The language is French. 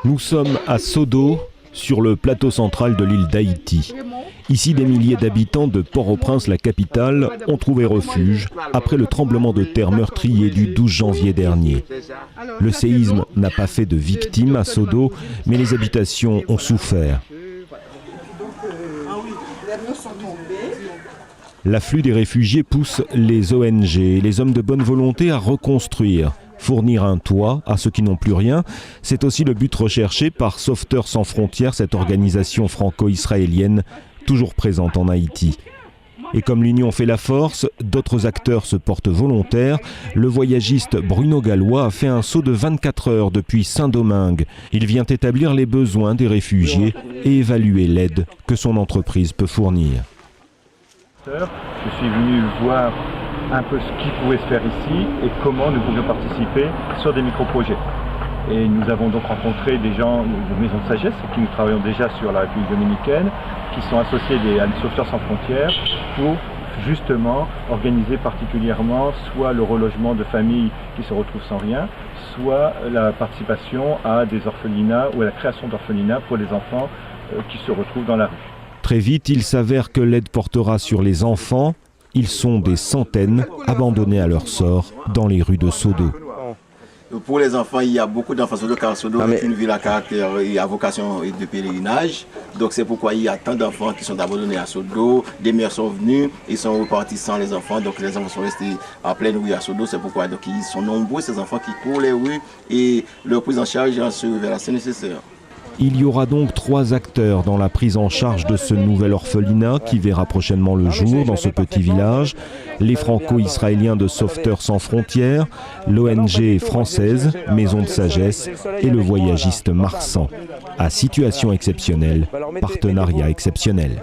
Nous sommes à Sodo, sur le plateau central de l'île d'Haïti. Ici, des milliers d'habitants de Port-au-Prince, la capitale, ont trouvé refuge après le tremblement de terre meurtrier du 12 janvier dernier. Le séisme n'a pas fait de victimes à Sodo, mais les habitations ont souffert. L'afflux des réfugiés pousse les ONG et les hommes de bonne volonté à reconstruire. Fournir un toit à ceux qui n'ont plus rien, c'est aussi le but recherché par Sauveteurs sans frontières, cette organisation franco-israélienne toujours présente en Haïti. Et comme l'union fait la force, d'autres acteurs se portent volontaires. Le voyagiste Bruno Gallois a fait un saut de 24 heures depuis Saint-Domingue. Il vient établir les besoins des réfugiés et évaluer l'aide que son entreprise peut fournir. Je suis venu voir un peu ce qui pouvait se faire ici et comment nous pouvions participer sur des micro-projets. Et nous avons donc rencontré des gens de Maison de Sagesse qui nous travaillons déjà sur la République dominicaine, qui sont associés à Sauveteurs sans frontières pour justement organiser particulièrement soit le relogement de familles qui se retrouvent sans rien, soit la participation à des orphelinats ou à la création d'orphelinats pour les enfants qui se retrouvent dans la rue. Très vite, il s'avère que l'aide portera sur les enfants. Ils sont des centaines abandonnés à leur sort dans les rues de Sodo. Pour les enfants, il y a beaucoup d'enfants Sodo car Sodo est une ville à caractère et à vocation de pèlerinage. Donc c'est pourquoi il y a tant d'enfants qui sont abandonnés à Sodo. Des mères sont venues, ils sont repartis sans les enfants. Donc les enfants sont restés à pleine rue à Sodo. C'est pourquoi donc, ils sont nombreux ces enfants qui courent les rues et leur prise en charge se révèle assez nécessaire. Il y aura donc 3 acteurs dans la prise en charge de ce nouvel orphelinat qui verra prochainement le jour dans ce petit village. Les franco-israéliens de Sauveteurs sans frontières, l'ONG française Maison de Sagesse et le voyagiste Marsan. À situation exceptionnelle, partenariat exceptionnel.